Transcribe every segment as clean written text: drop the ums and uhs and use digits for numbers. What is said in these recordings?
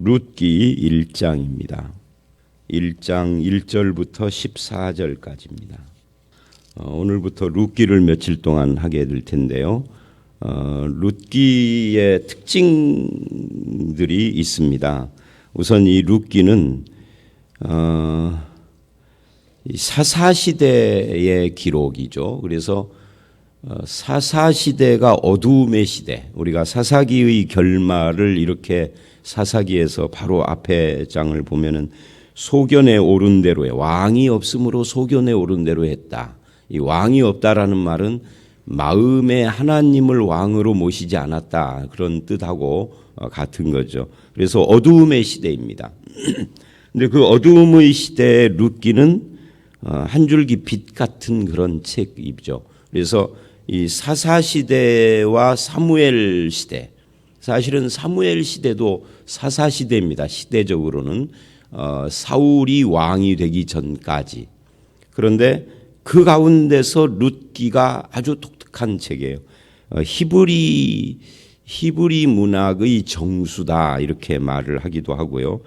룻기 1장입니다. 1장 1절부터 14절까지입니다. 오늘부터 룻기를 며칠 동안 하게 될 텐데요. 룻기의 특징들이 있습니다. 우선 이 룻기는 사사시대의 기록이죠. 그래서 사사시대가 어두움의 시대, 우리가 사사기의 결말을 이렇게 사사기에서 바로 앞에 장을 보면은 소견에 오른 대로 해. 왕이 없으므로 소견에 오른 대로 했다. 이 왕이 없다라는 말은 마음에 하나님을 왕으로 모시지 않았다, 그런 뜻하고 같은 거죠. 그래서 어두움의 시대입니다. 근데 그 어두움의 시대의 룻기는 한 줄기 빛 같은 그런 책이죠. 그래서 이 사사시대와 사무엘 시대, 사실은 사무엘 시대도 사사시대입니다. 시대적으로는 사울이 왕이 되기 전까지. 그런데 그 가운데서 룻기가 아주 독특한 책이에요. 히브리 문학의 정수다, 이렇게 말을 하기도 하고요.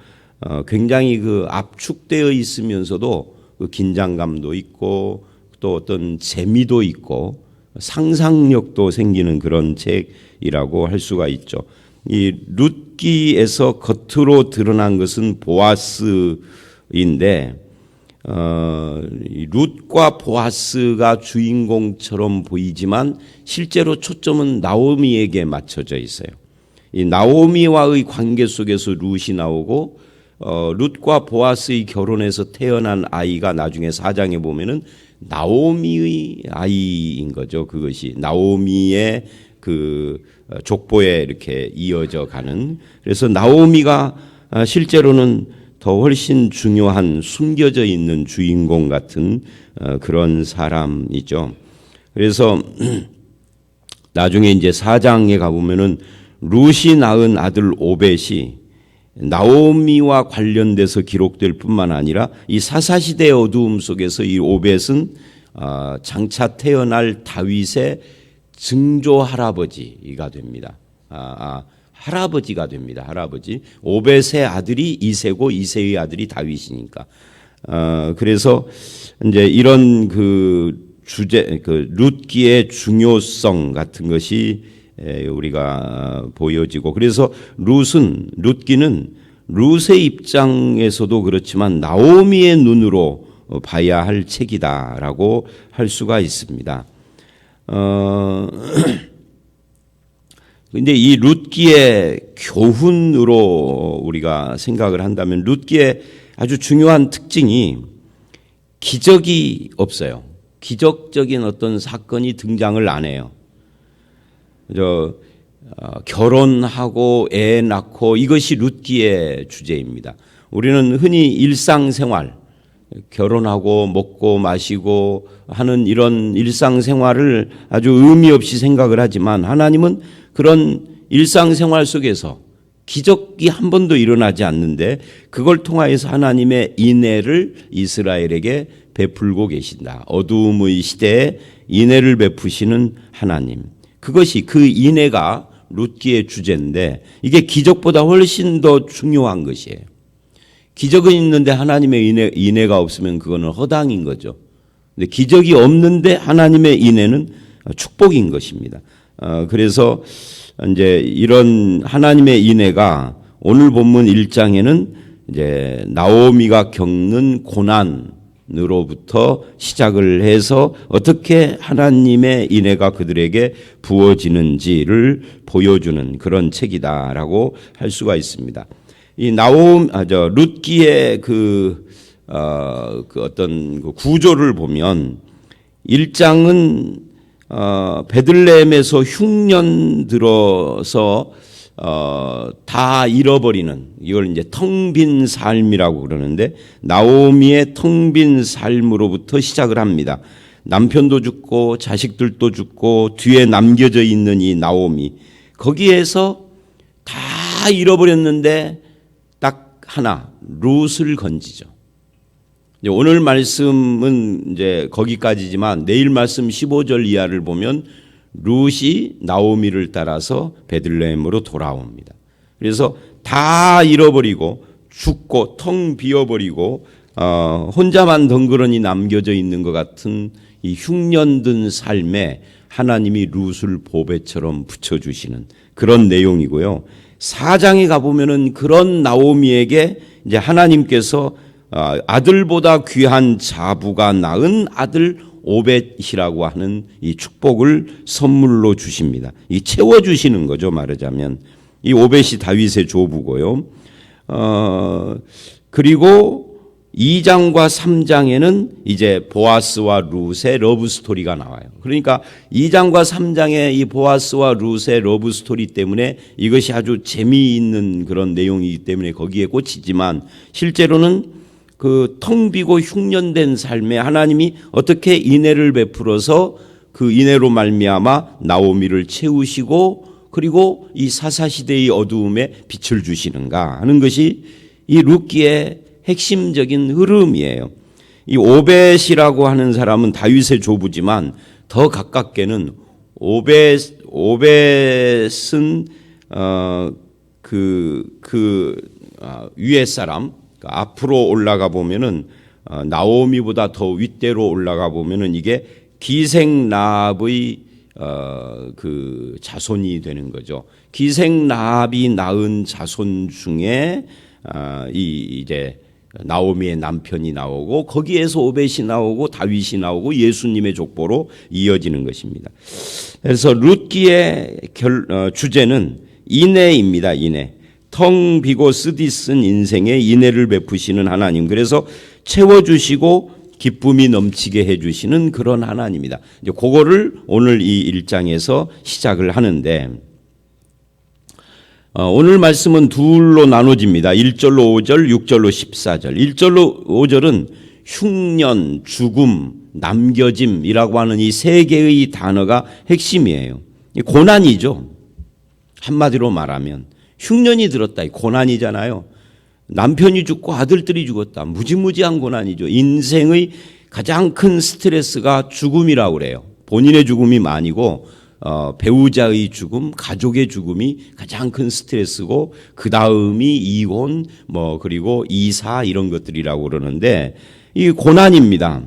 굉장히 그 압축되어 있으면서도 그 긴장감도 있고 또 어떤 재미도 있고 상상력도 생기는 그런 책이라고 할 수가 있죠. 이 룻기에서 겉으로 드러난 것은 보아스인데 룻과 보아스가 주인공처럼 보이지만 실제로 초점은 나오미에게 맞춰져 있어요. 이 나오미와의 관계 속에서 룻이 나오고 룻과 보아스의 결혼에서 태어난 아이가 나중에 4장에 보면은 나오미의 아이인 거죠. 그것이 나오미의 그 족보에 이렇게 이어져 가는. 그래서 나오미가 실제로는 더 훨씬 중요한 숨겨져 있는 주인공 같은 그런 사람이죠. 그래서 나중에 이제 4장에 가보면은 룻이 낳은 아들 오벳이 나오미와 관련돼서 기록될 뿐만 아니라 이 사사시대의 어두움 속에서 이 오벳은 장차 태어날 다윗의 증조 할아버지가 됩니다. 할아버지가 됩니다. 할아버지. 오벳의 아들이 이새고 이새의 아들이 다윗이니까. 그래서 이제 이런 그 주제, 그 룻기의 중요성 같은 것이 우리가 보여지고, 그래서 룻기는 룻의 입장에서도 그렇지만 나오미의 눈으로 봐야 할 책이다라고 할 수가 있습니다. 근데 이 룻기의 교훈으로 우리가 생각을 한다면 룻기의 아주 중요한 특징이 기적이 없어요. 기적적인 어떤 사건이 등장을 안 해요. 결혼하고 애 낳고 이것이 룻기의 주제입니다. 우리는 흔히 일상생활, 결혼하고 먹고 마시고 하는 이런 일상생활을 아주 의미 없이 생각을 하지만 하나님은 그런 일상생활 속에서 기적이 한 번도 일어나지 않는데 그걸 통하여서 하나님의 인애를 이스라엘에게 베풀고 계신다. 어두움의 시대에 인애를 베푸시는 하나님. 그것이 그 인애가 룻기의 주제인데 이게 기적보다 훨씬 더 중요한 것이에요. 기적은 있는데 하나님의 인애가 없으면 그거는 허당인 거죠. 근데 기적이 없는데 하나님의 인애는 축복인 것입니다. 그래서 이제 이런 하나님의 인애가 오늘 본문 1장에는 이제 나오미가 겪는 고난으로부터 시작을 해서 어떻게 하나님의 인애가 그들에게 부어지는지를 보여주는 그런 책이다라고 할 수가 있습니다. 이 룻기의 그 어떤 그 구조를 보면 1장은 베들레헴에서 흉년 들어서 다 잃어버리는, 이걸 이제 텅 빈 삶이라고 그러는데 나오미의 텅 빈 삶으로부터 시작을 합니다. 남편도 죽고 자식들도 죽고 뒤에 남겨져 있는 이 나오미, 거기에서 다 잃어버렸는데 딱 하나, 룻을 건지죠. 오늘 말씀은 이제 거기까지지만 내일 말씀 15절 이하를 보면 룻이 나오미를 따라서 베들레헴으로 돌아옵니다. 그래서 다 잃어버리고 죽고 텅 비어버리고 혼자만 덩그러니 남겨져 있는 것 같은 이 흉년든 삶에 하나님이 룻을 보배처럼 붙여주시는 그런 내용이고요. 4장에 가보면은 그런 나오미에게 이제 하나님께서 아들보다 귀한 자부가 낳은 아들 오벳이라고 하는 이 축복을 선물로 주십니다. 이 채워주시는 거죠, 말하자면. 이 오벳이 다윗의 조부고요. 그리고 2장과 3장에는 이제 보아스와 룻의 러브 스토리가 나와요. 그러니까 2장과 3장의 이 보아스와 룻의 러브 스토리 때문에 이것이 아주 재미있는 그런 내용이기 때문에 거기에 꽂히지만 실제로는 그 텅 비고 흉년된 삶에 하나님이 어떻게 인애를 베풀어서 그 인애로 말미암아 나오미를 채우시고 그리고 이 사사시대의 어두움에 빛을 주시는가 하는 것이 이 룻기의 핵심적인 흐름이에요. 이 오벳이라고 하는 사람은 다윗의 조부지만 더 가깝게는 오벳은 위에 사람, 앞으로 올라가 보면은 나오미보다 더 윗대로 올라가 보면은 이게 기생라합의 그 자손이 되는 거죠. 기생라합이 낳은 자손 중에 이제 나오미의 남편이 나오고 거기에서 오벳이 나오고 다윗이 나오고 예수님의 족보로 이어지는 것입니다. 그래서 룻기의 주제는 인애입니다. 인애. 텅 비고 쓰디쓴 인생에 인애를 베푸시는 하나님. 그래서 채워주시고 기쁨이 넘치게 해주시는 그런 하나님이다. 이제 그거를 오늘 이 1장에서 시작을 하는데 오늘 말씀은 둘로 나눠집니다. 1절로 5절, 6절로 14절. 1절로 5절은 흉년, 죽음, 남겨짐이라고 하는 이 세 개의 단어가 핵심이에요. 고난이죠. 한마디로 말하면 흉년이 들었다. 고난이잖아요. 남편이 죽고 아들들이 죽었다. 무지무지한 고난이죠. 인생의 가장 큰 스트레스가 죽음이라고 그래요. 본인의 죽음이 아니고 배우자의 죽음, 가족의 죽음이 가장 큰 스트레스고 그 다음이 이혼, 그리고 이사 이런 것들이라고 그러는데 이 고난입니다.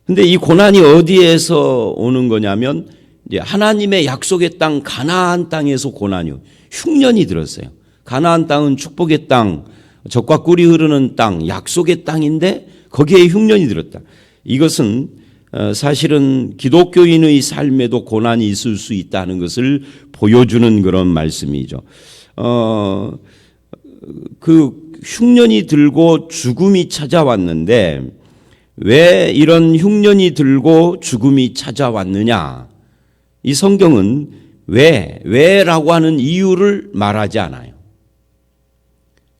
근데 이 고난이 어디에서 오는 거냐면 이제 하나님의 약속의 땅 가나안 땅에서 고난이요. 흉년이 들었어요. 가나안 땅은 축복의 땅, 젖과 꿀이 흐르는 땅, 약속의 땅인데 거기에 흉년이 들었다. 이것은 사실은 기독교인의 삶에도 고난이 있을 수 있다는 것을 보여주는 그런 말씀이죠. 그 흉년이 들고 죽음이 찾아왔는데 왜 이런 흉년이 들고 죽음이 찾아왔느냐? 이 성경은 왜라고 하는 이유를 말하지 않아요.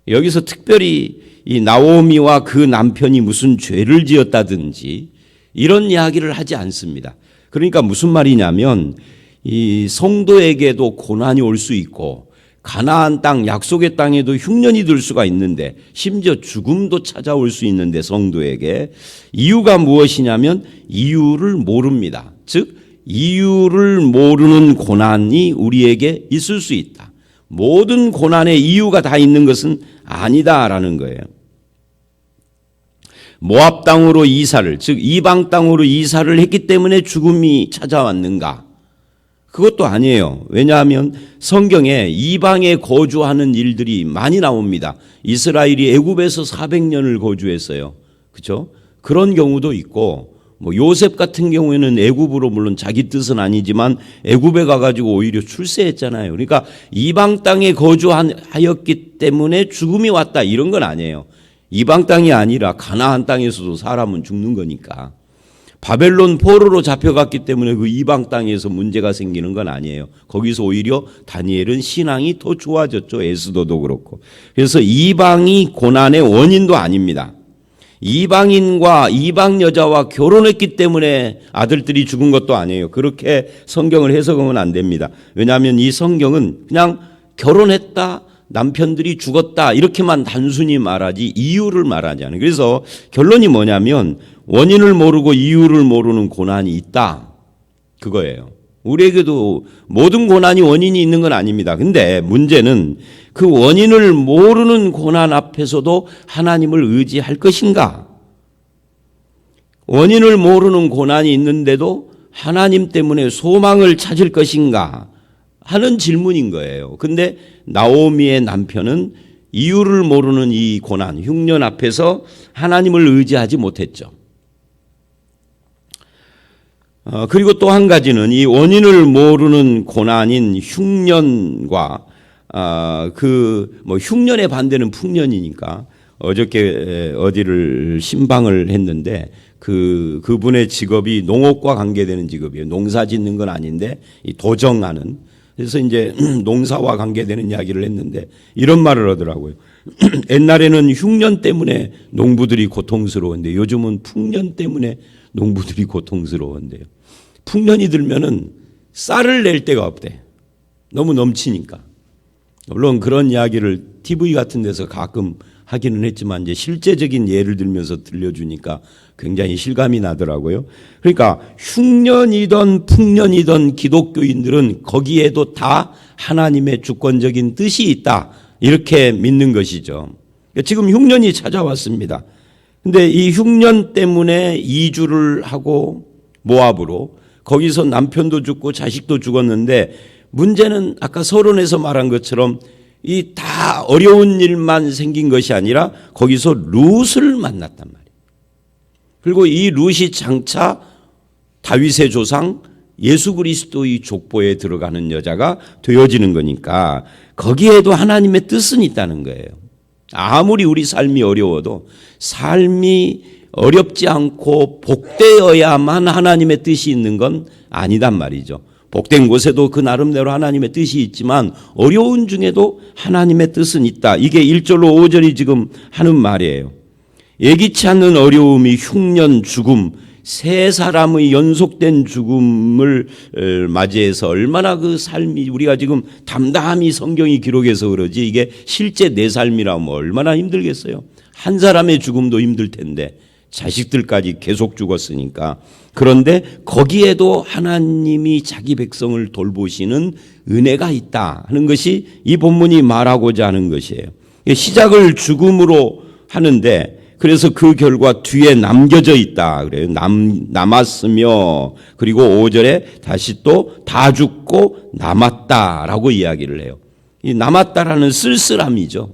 여기서 특별히 이 나오미와 그 남편이 무슨 죄를 지었다든지 이런 이야기를 하지 않습니다. 그러니까 무슨 말이냐면 이 성도에게도 고난이 올 수 있고 가나안 땅 약속의 땅에도 흉년이 들 수가 있는데 심지어 죽음도 찾아올 수 있는데 성도에게 이유가 무엇이냐면 이유를 모릅니다. 즉 이유를 모르는 고난이 우리에게 있을 수 있다. 모든 고난의 이유가 다 있는 것은 아니다라는 거예요. 모압 땅으로 이사를, 즉 이방 땅으로 이사를 했기 때문에 죽음이 찾아왔는가? 그것도 아니에요. 왜냐하면 성경에 이방에 거주하는 일들이 많이 나옵니다. 이스라엘이 애굽에서 400년을 거주했어요. 그렇죠? 그런 경우도 있고 요셉 같은 경우에는 애굽으로 물론 자기 뜻은 아니지만 애굽에 가가지고 오히려 출세했잖아요. 그러니까 이방 땅에 거주하였기 때문에 죽음이 왔다 이런 건 아니에요. 이방 땅이 아니라 가나안 땅에서도 사람은 죽는 거니까. 바벨론 포로로 잡혀갔기 때문에 그 이방 땅에서 문제가 생기는 건 아니에요. 거기서 오히려 다니엘은 신앙이 더 좋아졌죠. 에스더도 그렇고. 그래서 이방이 고난의 원인도 아닙니다. 이방인과 이방 여자와 결혼했기 때문에 아들들이 죽은 것도 아니에요. 그렇게 성경을 해석하면 안 됩니다. 왜냐하면 이 성경은 그냥 결혼했다, 남편들이 죽었다 이렇게만 단순히 말하지 이유를 말하지 않아요. 그래서 결론이 뭐냐면 원인을 모르고 이유를 모르는 고난이 있다. 그거예요. 우리에게도 모든 고난이 원인이 있는 건 아닙니다. 근데 문제는 그 원인을 모르는 고난 앞에서도 하나님을 의지할 것인가? 원인을 모르는 고난이 있는데도 하나님 때문에 소망을 찾을 것인가? 하는 질문인 거예요. 근데 나오미의 남편은 이유를 모르는 이 고난, 흉년 앞에서 하나님을 의지하지 못했죠. 그리고 또 한 가지는 이 원인을 모르는 고난인 흉년과 흉년의 반대는 풍년이니까 어저께 어디를 신방을 했는데 그분의 직업이 농업과 관계되는 직업이에요. 농사 짓는 건 아닌데 이 도정하는. 그래서 이제 농사와 관계되는 이야기를 했는데 이런 말을 하더라고요. 옛날에는 흉년 때문에 농부들이 고통스러운데 요즘은 풍년 때문에 농부들이 고통스러운데요. 풍년이 들면은 쌀을 낼 데가 없대. 너무 넘치니까. 물론 그런 이야기를 TV 같은 데서 가끔 하기는 했지만 이제 실제적인 예를 들면서 들려주니까 굉장히 실감이 나더라고요. 그러니까 흉년이든 풍년이든 기독교인들은 거기에도 다 하나님의 주권적인 뜻이 있다. 이렇게 믿는 것이죠. 지금 흉년이 찾아왔습니다. 근데 이 흉년 때문에 이주를 하고 모압으로 거기서 남편도 죽고 자식도 죽었는데 문제는 아까 서론에서 말한 것처럼 이 다 어려운 일만 생긴 것이 아니라 거기서 룻을 만났단 말이에요. 그리고 이 룻이 장차 다윗의 조상 예수 그리스도의 족보에 들어가는 여자가 되어지는 거니까 거기에도 하나님의 뜻은 있다는 거예요. 아무리 우리 삶이 어려워도 삶이 어렵지 않고 복되어야만 하나님의 뜻이 있는 건 아니단 말이죠. 복된 곳에도 그 나름대로 하나님의 뜻이 있지만 어려운 중에도 하나님의 뜻은 있다. 이게 1절로 5절이 지금 하는 말이에요. 예기치 않는 어려움이 흉년, 죽음, 세 사람의 연속된 죽음을 맞이해서 얼마나 그 삶이 우리가 지금 담담히 성경이 기록해서 그러지 이게 실제 내 삶이라면 얼마나 힘들겠어요. 한 사람의 죽음도 힘들 텐데 자식들까지 계속 죽었으니까. 그런데 거기에도 하나님이 자기 백성을 돌보시는 은혜가 있다 하는 것이 이 본문이 말하고자 하는 것이에요. 시작을 죽음으로 하는데 그래서 그 결과 뒤에 남겨져 있다 그래요. 남았으며 그리고 5절에 다시 또 다 죽고 남았다라고 이야기를 해요. 이 남았다라는 쓸쓸함이죠.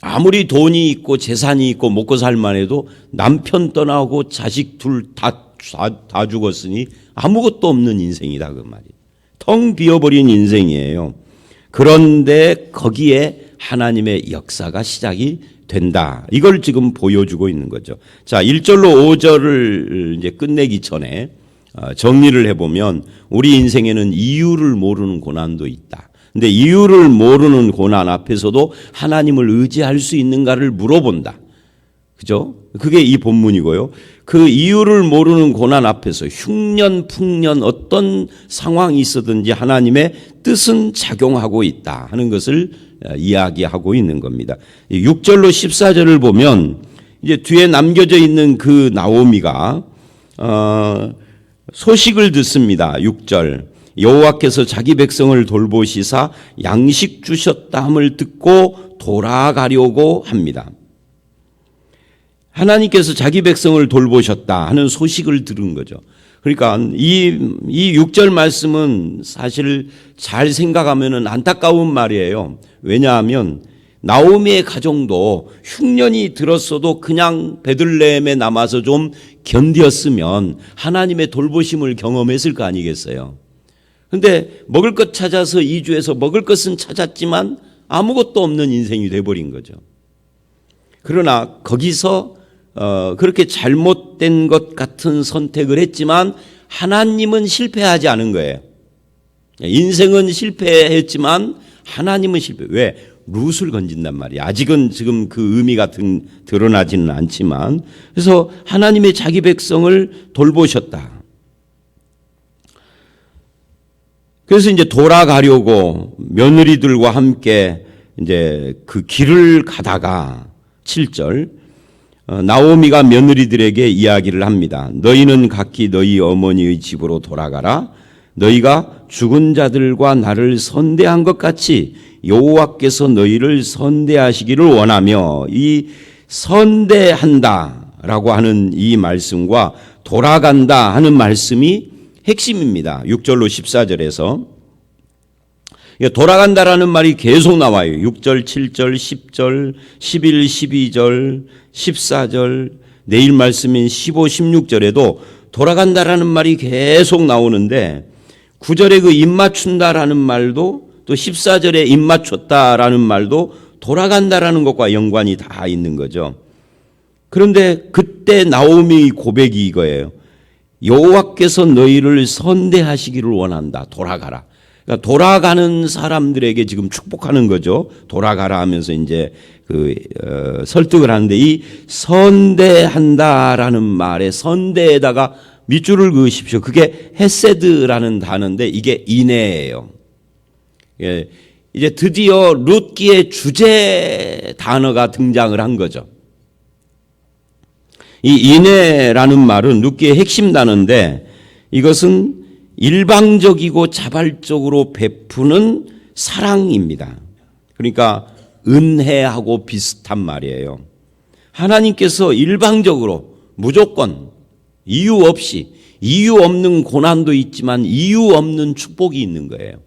아무리 돈이 있고 재산이 있고 먹고 살만 해도 남편 떠나고 자식 둘 다 죽었으니 아무것도 없는 인생이다 그 말이에요. 텅 비어버린 인생이에요. 그런데 거기에 하나님의 역사가 시작이 된다. 이걸 지금 보여주고 있는 거죠. 자, 1절로 5절을 이제 끝내기 전에 정리를 해보면 우리 인생에는 이유를 모르는 고난도 있다. 근데 이유를 모르는 고난 앞에서도 하나님을 의지할 수 있는가를 물어본다. 그죠? 그게 이 본문이고요. 그 이유를 모르는 고난 앞에서 흉년, 풍년 어떤 상황이 있었든지 하나님의 뜻은 작용하고 있다 하는 것을 이야기하고 있는 겁니다. 6절로 14절을 보면 이제 뒤에 남겨져 있는 그 나오미가 소식을 듣습니다. 6절. 여호와께서 자기 백성을 돌보시사 양식 주셨다 함을 듣고 돌아가려고 합니다. 하나님께서 자기 백성을 돌보셨다 하는 소식을 들은 거죠. 그러니까 이 6절 말씀은 사실 잘 생각하면 안타까운 말이에요. 왜냐하면 나오미의 가정도 흉년이 들었어도 그냥 베들레헴에 남아서 좀 견디었으면 하나님의 돌보심을 경험했을 거 아니겠어요. 근데 먹을 것 찾아서 이주해서 먹을 것은 찾았지만 아무것도 없는 인생이 돼버린 거죠. 그러나 거기서 그렇게 잘못된 것 같은 선택을 했지만 하나님은 실패하지 않은 거예요. 인생은 실패했지만 하나님은 실패. 왜? 룻을 건진단 말이에요. 아직은 지금 그 의미가 드러나지는 않지만 그래서 하나님의 자기 백성을 돌보셨다. 그래서 이제 돌아가려고 며느리들과 함께 이제 그 길을 가다가 7절 나오미가 며느리들에게 이야기를 합니다. 너희는 각기 너희 어머니의 집으로 돌아가라. 너희가 죽은 자들과 나를 선대한 것 같이 여호와께서 너희를 선대하시기를 원하며, 이 선대한다라고 하는 이 말씀과 돌아간다 하는 말씀이 핵심입니다. 6절로 14절에서 돌아간다라는 말이 계속 나와요. 6절, 7절, 10절, 11, 12절, 14절, 내일 말씀인 15, 16절에도 돌아간다라는 말이 계속 나오는데, 9절에 그 입맞춘다라는 말도, 또 14절에 입맞췄다라는 말도 돌아간다라는 것과 연관이 다 있는 거죠. 그런데 그때 나오미의 고백이 이거예요. 여호와께서 너희를 선대하시기를 원한다. 돌아가라. 그러니까 돌아가는 사람들에게 지금 축복하는 거죠. 돌아가라 하면서 이제 설득을 하는데, 이 선대한다라는 말에 선대에다가 밑줄을 그으십시오. 그게 헤세드라는 단어인데 이게 인애예요. 예, 이제 드디어 룻기의 주제 단어가 등장을 한 거죠. 이 인애라는 말은 룻기의 핵심 단어인데, 이것은 일방적이고 자발적으로 베푸는 사랑입니다. 그러니까 은혜하고 비슷한 말이에요. 하나님께서 일방적으로 무조건 이유 없이, 이유 없는 고난도 있지만 이유 없는 축복이 있는 거예요.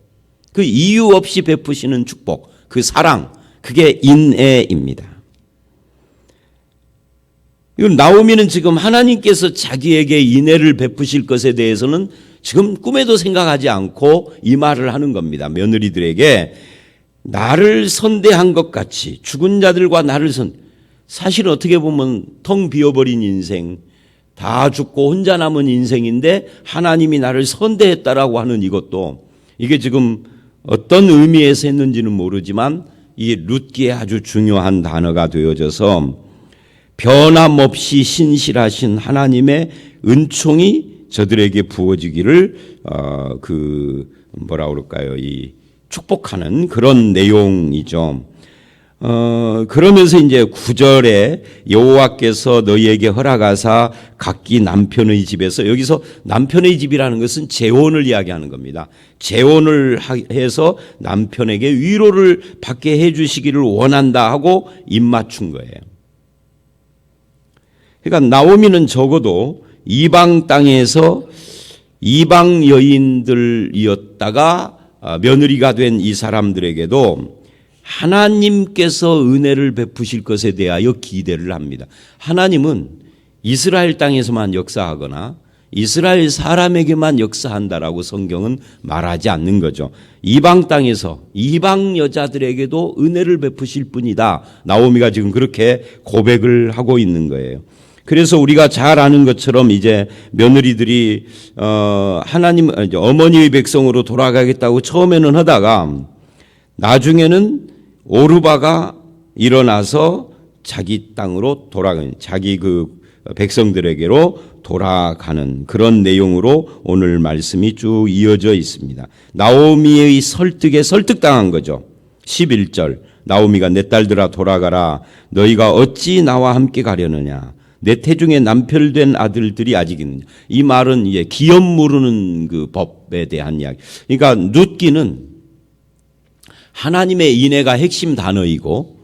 그 이유 없이 베푸시는 축복, 그 사랑, 그게 인애입니다. 나오미는 지금 하나님께서 자기에게 인애를 베푸실 것에 대해서는 지금 꿈에도 생각하지 않고 이 말을 하는 겁니다. 며느리들에게 나를 선대한 것 같이 죽은 자들과 나를 사실 어떻게 보면 텅 비어버린 인생, 다 죽고 혼자 남은 인생인데 하나님이 나를 선대했다라고 하는 이것도, 이게 지금 어떤 의미에서 했는지는 모르지만 이 룻기에 아주 중요한 단어가 되어져서, 변함없이 신실하신 하나님의 은총이 저들에게 부어지기를 이 축복하는 그런 내용이죠. 그러면서 이제 9절에 여호와께서 너희에게 허락하사 각기 남편의 집에서, 여기서 남편의 집이라는 것은 재혼을 이야기하는 겁니다. 재혼을 해서 남편에게 위로를 받게 해주시기를 원한다 하고 입맞춘 거예요. 그러니까 나오미는 적어도 이방 땅에서 이방 여인들이었다가 며느리가 된 이 사람들에게도 하나님께서 은혜를 베푸실 것에 대하여 기대를 합니다. 하나님은 이스라엘 땅에서만 역사하거나 이스라엘 사람에게만 역사한다라고 성경은 말하지 않는 거죠. 이방 땅에서 이방 여자들에게도 은혜를 베푸실 분이다. 나오미가 지금 그렇게 고백을 하고 있는 거예요. 그래서 우리가 잘 아는 것처럼 이제 며느리들이 하나님 어머니의 백성으로 돌아가겠다고 처음에는 하다가 나중에는 오르바가 일어나서 자기 땅으로 돌아가는, 자기 그 백성들에게로 돌아가는 그런 내용으로 오늘 말씀이 쭉 이어져 있습니다. 나오미의 설득에 설득당한 거죠. 11절 나오미가 내 딸들아 돌아가라. 너희가 어찌 나와 함께 가려느냐. 내 태중에 남편된 아들들이 아직 있느냐. 이 말은 이제 기업 무르는 그 법에 대한 이야기. 그러니까 룻기는 하나님의 인애가 핵심 단어이고,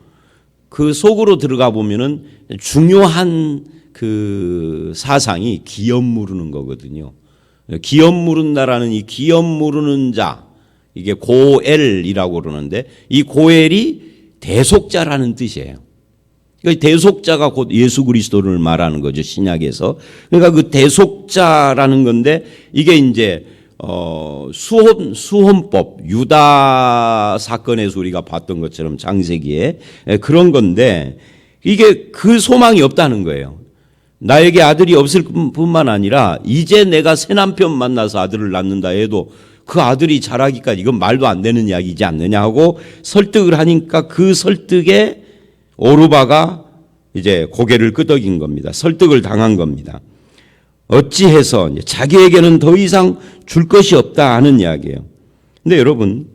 그 속으로 들어가 보면은 중요한 그 사상이 기업 무르는 거거든요. 기업 무른다라는 이 기업 무르는 자, 이게 고엘이라고 그러는데 이 고엘이 대속자라는 뜻이에요. 대속자가 곧 예수 그리스도를 말하는 거죠, 신약에서. 그러니까 그 대속자라는 건데, 이게 이제 수혼법, 유다 사건에서 우리가 봤던 것처럼 창세기에 그런 건데, 이게 그 소망이 없다는 거예요. 나에게 아들이 없을 뿐만 아니라 이제 내가 새 남편 만나서 아들을 낳는다 해도 그 아들이 자라기까지 이건 말도 안 되는 이야기이지 않느냐 하고 설득을 하니까, 그 설득에 오르바가 이제 고개를 끄덕인 겁니다. 설득을 당한 겁니다. 어찌해서 자기에게는 더 이상 줄 것이 없다 하는 이야기예요. 근데 여러분,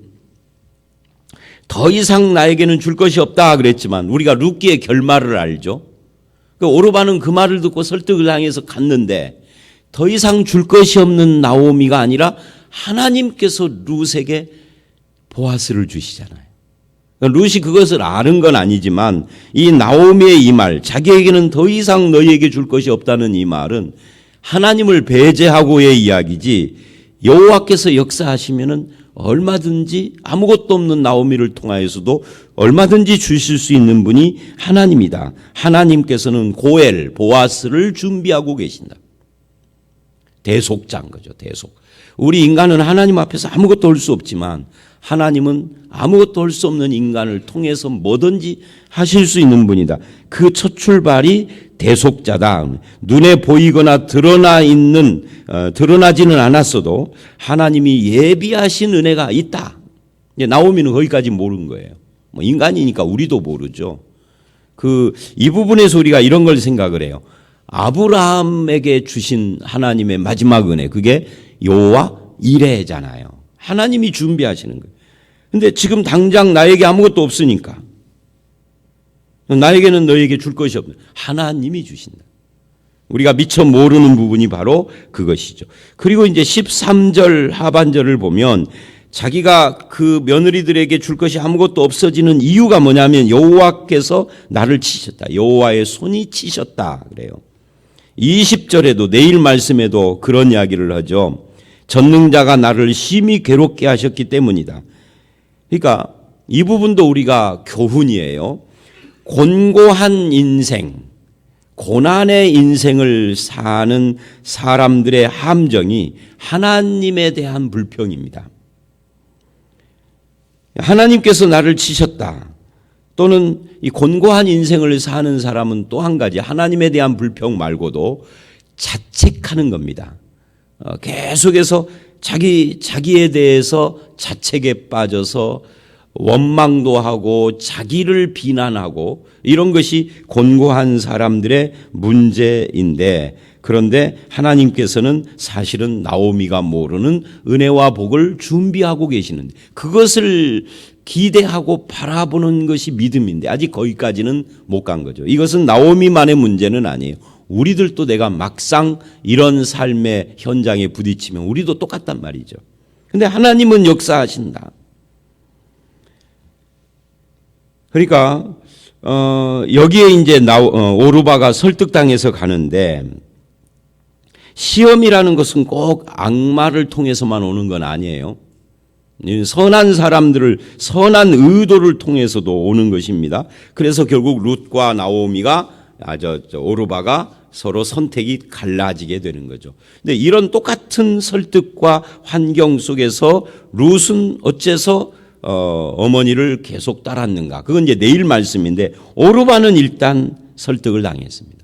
더 이상 나에게는 줄 것이 없다 그랬지만 우리가 룻기의 결말을 알죠. 오르바는 그 말을 듣고 설득을 당해서 갔는데 더 이상 줄 것이 없는 나오미가 아니라 하나님께서 룻에게 보아스를 주시잖아요. 룻이 그것을 아는 건 아니지만 이 나오미의 이 말, 자기에게는 더 이상 너희에게 줄 것이 없다는 이 말은 하나님을 배제하고의 이야기지, 여호와께서 역사하시면은 얼마든지 아무것도 없는 나오미를 통하여서도 얼마든지 주실 수 있는 분이 하나님이다. 하나님께서는 고엘, 보아스를 준비하고 계신다. 대속자인 거죠. 대속. 우리 인간은 하나님 앞에서 아무것도 할 수 없지만 하나님은 아무것도 할 수 없는 인간을 통해서 뭐든지 하실 수 있는 분이다. 그 첫 출발이 대속자다. 눈에 보이거나 드러나지는 않았어도 하나님이 예비하신 은혜가 있다. 나오미는 거기까지 모르는 거예요. 인간이니까 우리도 모르죠. 이 부분에서 우리가 이런 걸 생각을 해요. 아브라함에게 주신 하나님의 마지막 은혜, 그게 여호와 이레잖아요. 하나님이 준비하시는 거예요. 근데 지금 당장 나에게 아무것도 없으니까, 나에게는 너에게 줄 것이 없는, 하나님이 주신다. 우리가 미처 모르는 부분이 바로 그것이죠. 그리고 이제 13절 하반절을 보면 자기가 그 며느리들에게 줄 것이 아무것도 없어지는 이유가 뭐냐면 여호와께서 나를 치셨다. 여호와의 손이 치셨다. 그래요. 20절에도 내일 말씀에도 그런 이야기를 하죠. 전능자가 나를 심히 괴롭게 하셨기 때문이다. 그러니까 이 부분도 우리가 교훈이에요. 곤고한 인생, 고난의 인생을 사는 사람들의 함정이 하나님에 대한 불평입니다. 하나님께서 나를 치셨다. 또는 이 곤고한 인생을 사는 사람은 또 한 가지, 하나님에 대한 불평 말고도 자책하는 겁니다. 계속해서 자기에 대해서 자책에 빠져서 원망도 하고 자기를 비난하고 이런 것이 곤고한 사람들의 문제인데, 그런데 하나님께서는 사실은 나오미가 모르는 은혜와 복을 준비하고 계시는데 그것을 기대하고 바라보는 것이 믿음인데 아직 거기까지는 못 간 거죠. 이것은 나오미만의 문제는 아니에요. 우리들도 내가 막상 이런 삶의 현장에 부딪히면 우리도 똑같단 말이죠. 근데 하나님은 역사하신다. 그러니까 여기에 이제 오르바가 설득당해서 가는데, 시험이라는 것은 꼭 악마를 통해서만 오는 건 아니에요. 선한 사람들을, 선한 의도를 통해서도 오는 것입니다. 그래서 결국 룻과 나오미가, 오르바가 서로 선택이 갈라지게 되는 거죠. 근데 이런 똑같은 설득과 환경 속에서 룻은 어째서 어머니를 계속 따랐는가? 그건 이제 내일 말씀인데, 오르바는 일단 설득을 당했습니다.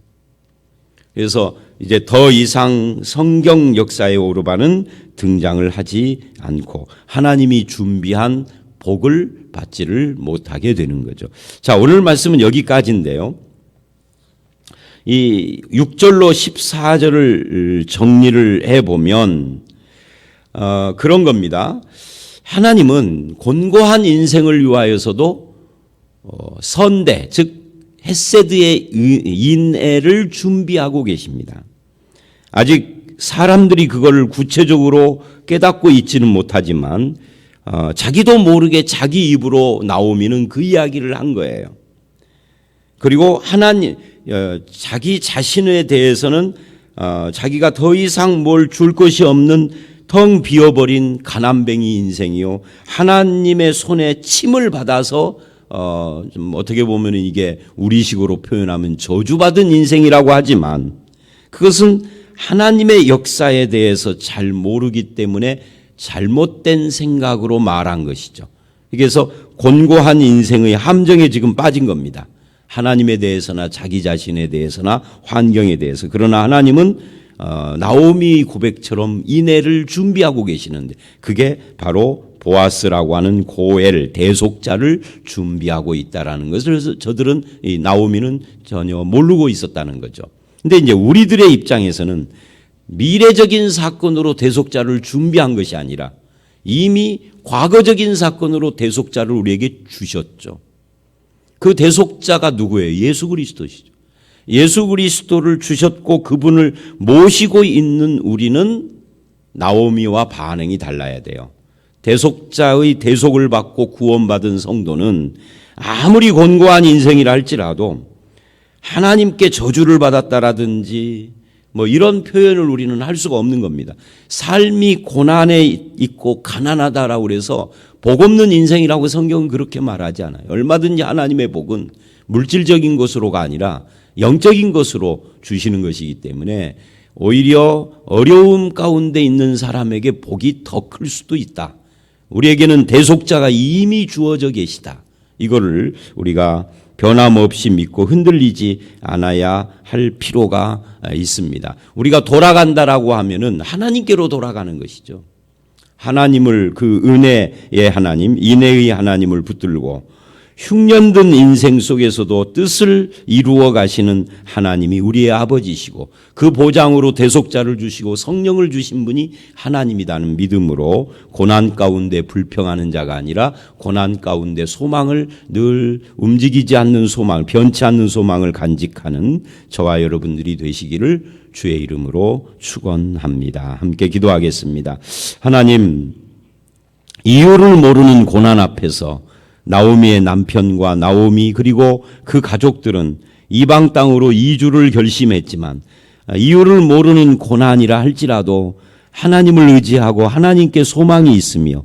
그래서 이제 더 이상 성경 역사의 오르바는 등장을 하지 않고 하나님이 준비한 복을 받지를 못하게 되는 거죠. 자, 오늘 말씀은 여기까지인데요. 이 6절로 14절을 정리를 해보면 그런 겁니다. 하나님은 곤고한 인생을 위하여서도 선대, 즉 헤세드의 인애를 준비하고 계십니다. 아직 사람들이 그걸 구체적으로 깨닫고 있지는 못하지만 자기도 모르게 자기 입으로 나오미는 그 이야기를 한 거예요. 그리고 하나님, 자기 자신에 대해서는 자기가 더 이상 뭘 줄 것이 없는 텅 비어버린 가난뱅이 인생이요, 하나님의 손에 침을 받아서 좀 어떻게 보면 이게 우리식으로 표현하면 저주받은 인생이라고 하지만 그것은 하나님의 역사에 대해서 잘 모르기 때문에 잘못된 생각으로 말한 것이죠. 그래서 곤고한 인생의 함정에 지금 빠진 겁니다. 하나님에 대해서나 자기 자신에 대해서나 환경에 대해서. 그러나 하나님은 나오미 고백처럼 인애를 준비하고 계시는데 그게 바로 보아스라고 하는 고엘, 대속자를 준비하고 있다라는 것을 저들은, 이 나오미는 전혀 모르고 있었다는 거죠. 근데 이제 우리들의 입장에서는 미래적인 사건으로 대속자를 준비한 것이 아니라 이미 과거적인 사건으로 대속자를 우리에게 주셨죠. 그 대속자가 누구예요? 예수 그리스도시죠. 예수 그리스도를 주셨고 그분을 모시고 있는 우리는 나오미와 반응이 달라야 돼요. 대속자의 대속을 받고 구원받은 성도는 아무리 곤고한 인생이라 할지라도 하나님께 저주를 받았다라든지 뭐 이런 표현을 우리는 할 수가 없는 겁니다. 삶이 고난에 있고 가난하다라고 그래서 복 없는 인생이라고 성경은 그렇게 말하지 않아요. 얼마든지 하나님의 복은 물질적인 것으로가 아니라 영적인 것으로 주시는 것이기 때문에 오히려 어려움 가운데 있는 사람에게 복이 더 클 수도 있다. 우리에게는 대속자가 이미 주어져 계시다. 이거를 우리가 변함없이 믿고 흔들리지 않아야 할 필요가 있습니다. 우리가 돌아간다라고 하면은 하나님께로 돌아가는 것이죠. 하나님을 그 은혜의 하나님, 인애의 하나님을 붙들고 흉년든 인생 속에서도 뜻을 이루어 가시는 하나님이 우리의 아버지시고 그 보장으로 대속자를 주시고 성령을 주신 분이 하나님이라는 믿음으로 고난 가운데 불평하는 자가 아니라 고난 가운데 소망을 늘 움직이지 않는 소망, 변치 않는 소망을 간직하는 저와 여러분들이 되시기를 주의 이름으로 축원합니다. 함께 기도하겠습니다. 하나님, 이유를 모르는 고난 앞에서 나오미의 남편과 나오미 그리고 그 가족들은 이방 땅으로 이주를 결심했지만 이유를 모르는 고난이라 할지라도 하나님을 의지하고 하나님께 소망이 있으며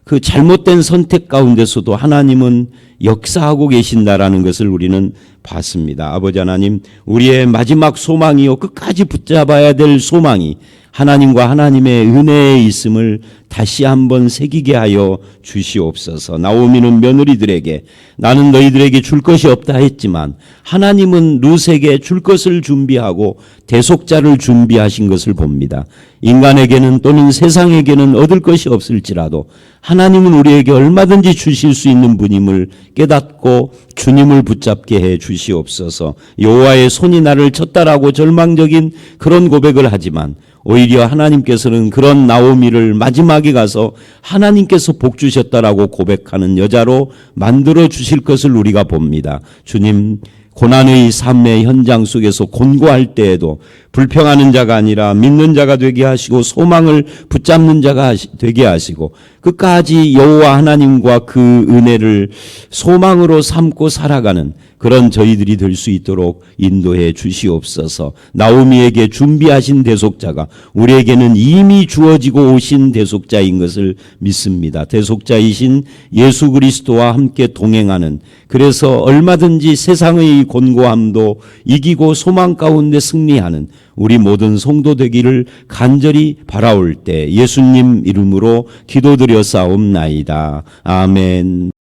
그 잘못된 선택 가운데서도 하나님은 역사하고 계신다라는 것을 우리는 봤습니다. 아버지 하나님, 우리의 마지막 소망이요 끝까지 붙잡아야 될 소망이 하나님과 하나님의 은혜에 있음을 다시 한번 새기게 하여 주시옵소서. 나오미는 며느리들에게 나는 너희들에게 줄 것이 없다 했지만 하나님은 룻에게 줄 것을 준비하고 대속자를 준비하신 것을 봅니다. 인간에게는 또는 세상에게는 얻을 것이 없을지라도 하나님은 우리에게 얼마든지 주실 수 있는 분임을 깨닫고 주님을 붙잡게 해 주시옵소서. 여호와의 손이 나를 쳤다라고 절망적인 그런 고백을 하지만 오히려 하나님께서는 그런 나오미를 마지막에 가서 하나님께서 복 주셨다라고 고백하는 여자로 만들어 주실 것을 우리가 봅니다. 주님, 고난의 삶의 현장 속에서 곤고할 때에도 불평하는 자가 아니라 믿는 자가 되게 하시고 소망을 붙잡는 자가 되게 하시고 끝까지 여호와 하나님과 그 은혜를 소망으로 삼고 살아가는 그런 저희들이 될 수 있도록 인도해 주시옵소서. 나오미에게 준비하신 대속자가 우리에게는 이미 주어지고 오신 대속자인 것을 믿습니다. 대속자이신 예수 그리스도와 함께 동행하는, 그래서 얼마든지 세상의 곤고함도 이기고 소망 가운데 승리하는 우리 모든 성도 되기를 간절히 바라올 때 예수님 이름으로 기도드려 싸움나이다. 아멘.